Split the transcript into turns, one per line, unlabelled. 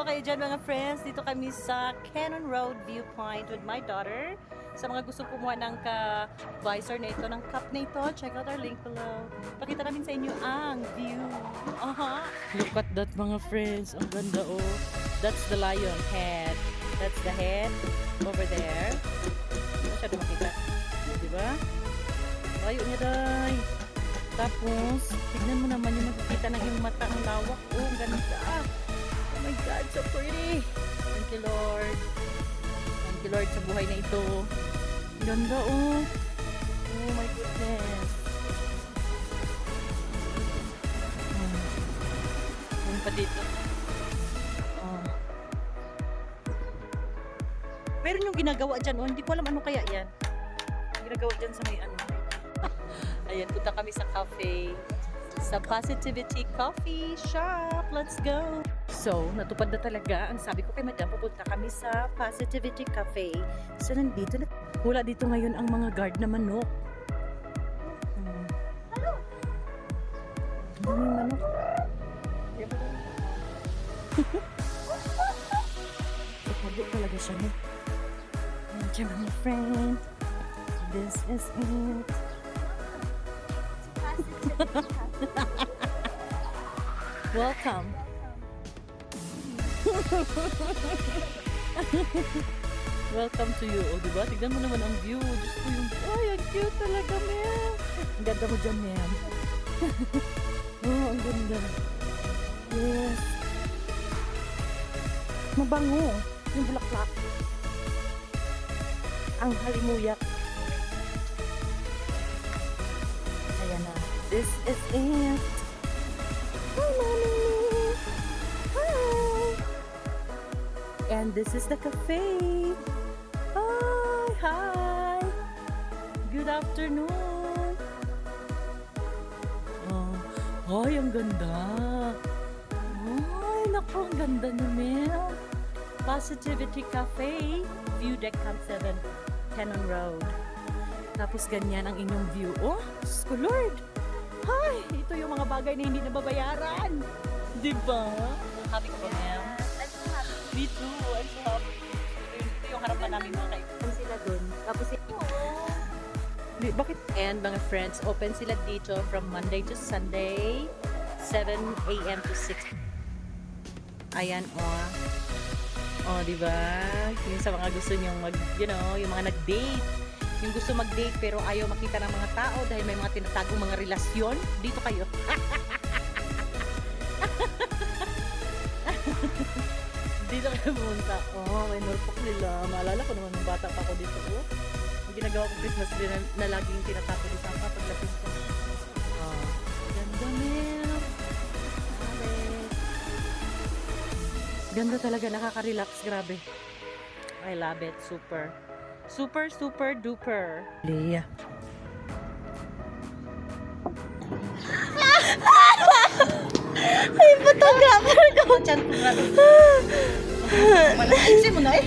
Hello kayo dyan mga friends. Dito kami sa Cannon Road Viewpoint with my daughter. Sa mga gusto kumuha ng ka-visor na ito, ng cup na ito, check out our link below. Pakita namin sa inyo ang view. Look at that mga friends. Ang ganda oh. That's the lion head. That's the head over there. Hindi masyado makita. Diba? Layo niya day. Tapos, tignan mo naman yung makikita ng iyong mata. Ang lawak. Oh, ang ganda. Oh my God, so pretty. Thank you, Lord. Thank you, Lord, sa buhay na ito. Ang ganda, oh. Oh my goodness. Ano pa dito? Oh. Meron yung ginagawa dyan, oh. Hindi ko alam ano kaya yan. Yung ginagawa dyan sa may ano. Ayan, punta kami sa cafe. Sa Positivity Coffee Shop. Let's go! So, natupad na talaga. Ang sabi ko kay Madam, pupunta kami sa Positivity Cafe. So, nandito na. Wala dito ngayon ang mga guard na manok. Ang daming manok. Kapagod talaga siya, no? Nandiyan mga friend. This is it. Welcome. Welcome to you. O, diba? Tignan mo naman ang view. Diyos ko yung... Ay, ang cute talaga, ma'am. Ang ganda mo dyan, ma'am. Oh, ang ganda. Yes. Mabango. Yung bulaklak. Ang halimuyak. Ayan na. This is it. Hi, mommy. Hi. And this is the cafe. Hi, hi. Good afternoon. Oh, ay, ang ganda. Ay, naku, ang ganda niya. Positivity Cafe, View Deck Camp 7, Cannon Road. Tapos ganyan ang inyong view. Oh, Diyos ko, Lord. Hi, ito yung mga bagay na hindi nababayaran. Diba? Happy ko ba, ma'am?
I'm so happy.
Me too. I'm so happy. Ito yung harapan namin mga kaibigan.
Sila dun. Tapos
Bakit? And mga friends, open sila dito from Monday to Sunday, 7 a.m. to 6. Ayan, oh. Oh, diba? Yung sa mga gusto nyong yung mga nag-date. Yung gusto mag-date pero ayaw makita ng mga tao dahil may mga tinatagong mga relasyon, dito kayo. Dito kayo pumunta. Oh, may norpok nila. Maalala ko naman ng bata pa ako dito. Oh. Yung ginagawa ko Christmas tree na laging tinatapo dito sa paglapit ko. Oh, ganda nil. Ganda talaga, nakaka-relax. Grabe. I love it. Super. Super, super, duper. Leah.
ay, photographer ko.
Chan ko grabe. Malaki mo na eh.